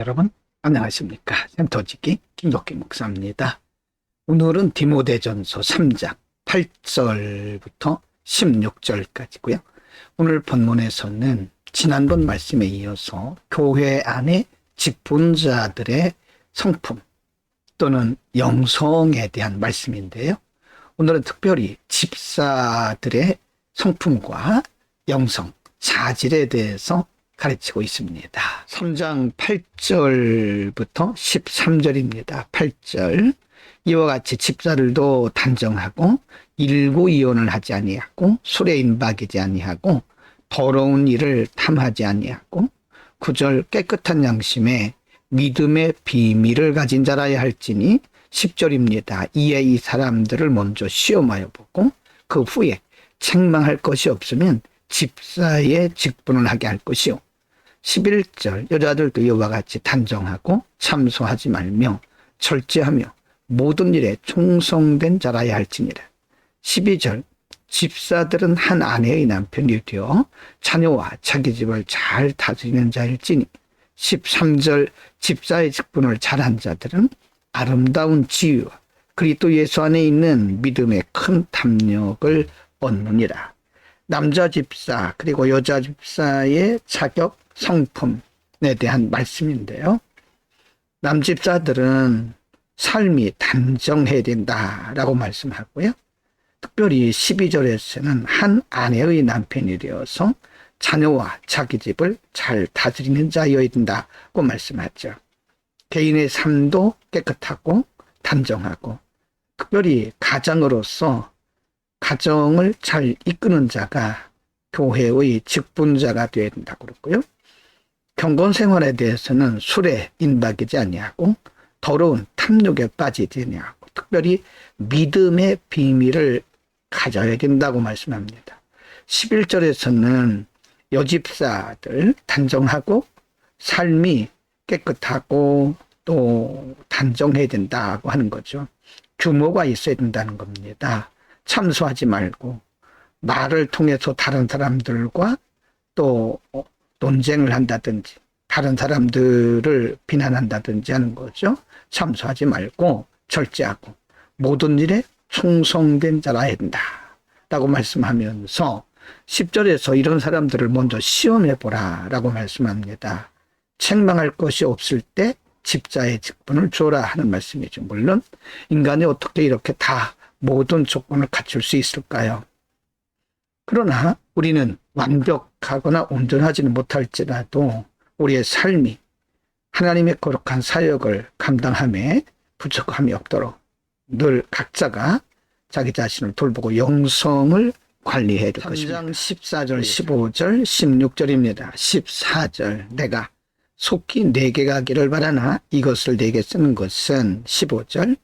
여러분 안녕하십니까. 샘터지기 김덕기 목사입니다. 오늘은 디모데전서 3장 8절부터 16절까지고요. 오늘 본문에서는 지난번 말씀에 이어서 교회 안에 직분자들의 성품 또는 영성에 대한 말씀인데요. 오늘은 특별히 집사들의 성품과 영성, 자질에 대해서 가르치고 있습니다. 3장 8절부터 13절입니다. 8절 이와 같이 집사들도 단정하고 일구이혼을 하지 아니하고 술에 임박이지 아니하고 더러운 일을 탐하지 아니하고 9절 깨끗한 양심에 믿음의 비밀을 가진 자라야 할지니 10절입니다. 이에 이 사람들을 먼저 시험하여 보고 그 후에 책망할 것이 없으면 집사의 직분을 하게 할 것이요 11절 여자들도 이와 같이 단정하고 참소하지 말며 절제하며 모든 일에 충성된 자라야 할지니라. 12절 집사들은 한 아내의 남편이 되어 자녀와 자기 집을 잘 다스리는 자일지니 13절 집사의 직분을 잘한 자들은 아름다운 지위와 그리스도 예수 안에 있는 믿음의 큰 탐욕을 얻느니라. 남자 집사 그리고 여자 집사의 자격 성품에 대한 말씀인데요. 남집사들은 삶이 단정해야 된다라고 말씀하고요. 특별히 12절에서는 한 아내의 남편이 되어서 자녀와 자기 집을 잘 다스리는 자여야 된다고 말씀하죠. 개인의 삶도 깨끗하고 단정하고 특별히 가장으로서 가정을 잘 이끄는 자가 교회의 직분자가 되어야 된다고 그랬고요. 경건 생활에 대해서는 술에 임박이지 아니하고 더러운 탐욕에 빠지지 아니하고 특별히 믿음의 비밀을 가져야 된다고 말씀합니다. 11절에서는 여집사들 단정하고 삶이 깨끗하고 또 단정해야 된다고 하는 거죠. 규모가 있어야 된다는 겁니다. 참소하지 말고 말을 통해서 다른 사람들과 또 논쟁을 한다든지 다른 사람들을 비난한다든지 하는 거죠. 참소하지 말고 절제하고 모든 일에 충성된 자라야 된다 라고 말씀하면서 10절에서 이런 사람들을 먼저 시험해 보라 라고 말씀합니다. 책망할 것이 없을 때 집사의 직분을 주어라 하는 말씀이죠. 물론 인간이 어떻게 이렇게 다 모든 조건을 갖출 수 있을까요? 그러나 우리는 완벽하거나 온전하지는 못할지라도 우리의 삶이 하나님의 거룩한 사역을 감당함에 부족함이 없도록 늘 각자가 자기 자신을 돌보고 영성을 관리해야 될 것입니다. 3장 14절, 15절, 16절입니다. 14절 내가 속히 내게 가기를 바라나 이것을 내게 쓰는 것은 15절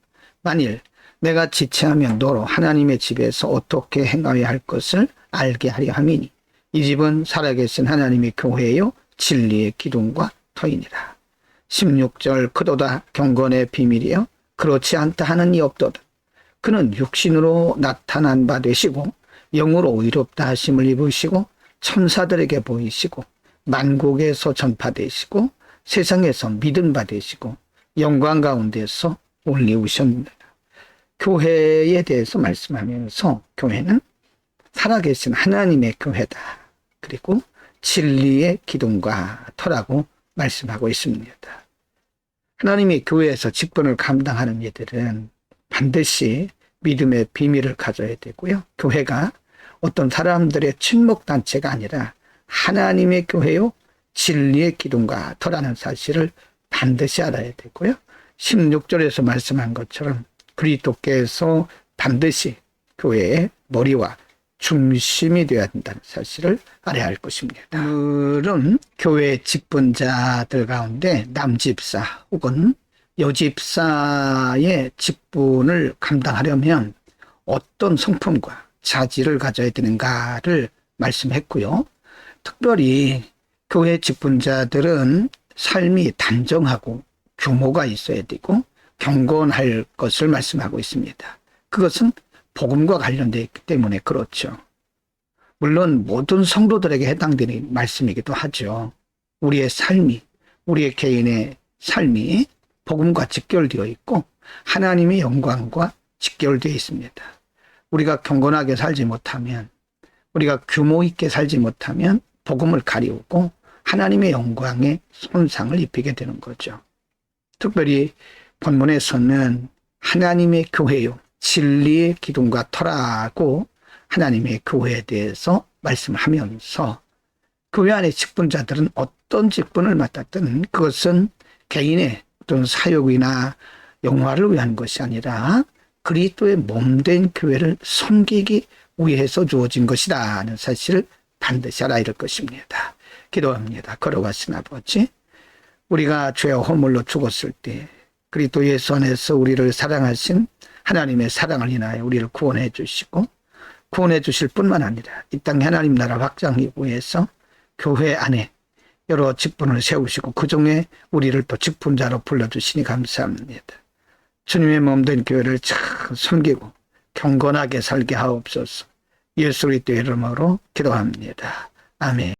만일 내가 지체하면 너로 하나님의 집에서 어떻게 행하여야 할 것을 알게 하려 함이니 이 집은 살아계신 하나님의 교회요 진리의 기둥과 터이니라. 16절 그도다 경건의 비밀이요 그렇지 않다 하는 이 없도다. 그는 육신으로 나타난 바 되시고 영으로 의롭다 하심을 입으시고 천사들에게 보이시고 만국에서 전파되시고 세상에서 믿음 받으시고 영광 가운데서 올리우셨느니라. 교회에 대해서 말씀하면서 교회는 살아계신 하나님의 교회다. 그리고 진리의 기둥과 터라고 말씀하고 있습니다. 하나님의 교회에서 직분을 감당하는 이들은 반드시 믿음의 비밀을 가져야 되고요. 교회가 어떤 사람들의 친목단체가 아니라 하나님의 교회요 진리의 기둥과 터라는 사실을 반드시 알아야 되고요. 16절에서 말씀한 것처럼 그리스도께서 반드시 교회의 머리와 중심이 되어야 된다는 사실을 알아야 할 것입니다. 오늘은 교회 직분자들 가운데 남집사 혹은 여집사의 직분을 감당하려면 어떤 성품과 자질을 가져야 되는가를 말씀했고요. 특별히 교회 직분자들은 삶이 단정하고 규모가 있어야 되고 경건할 것을 말씀하고 있습니다. 그것은 복음과 관련되어 있기 때문에 그렇죠. 물론 모든 성도들에게 해당되는 말씀이기도 하죠. 우리의 삶이 우리의 개인의 삶이 복음과 직결되어 있고 하나님의 영광과 직결되어 있습니다. 우리가 경건하게 살지 못하면, 우리가 규모 있게 살지 못하면 복음을 가리우고 하나님의 영광에 손상을 입히게 되는 거죠. 특별히 본문에서는 하나님의 교회요, 진리의 기둥과 터라고 하나님의 교회에 대해서 말씀을 하면서 교회 안의 직분자들은 어떤 직분을 맡았든 그것은 개인의 어떤 사역이나 영화를 위한 것이 아니라 그리스도의 몸된 교회를 섬기기 위해서 주어진 것이다 하는 사실을 반드시 알아야 할 것입니다. 기도합니다. 걸어가신 아버지, 우리가 죄와 허물로 죽었을 때 그리스도 예수 안에서 우리를 사랑하신 하나님의 사랑을 인하여 우리를 구원해 주시고 구원해 주실 뿐만 아니라 이 땅에 하나님 나라 확장하기 위해서 교회 안에 여러 직분을 세우시고 그중에 우리를 또 직분자로 불러주시니 감사합니다. 주님의 몸된 교회를 잘 섬기고 경건하게 살게 하옵소서. 예수 그리스도의 이름으로 기도합니다. 아멘.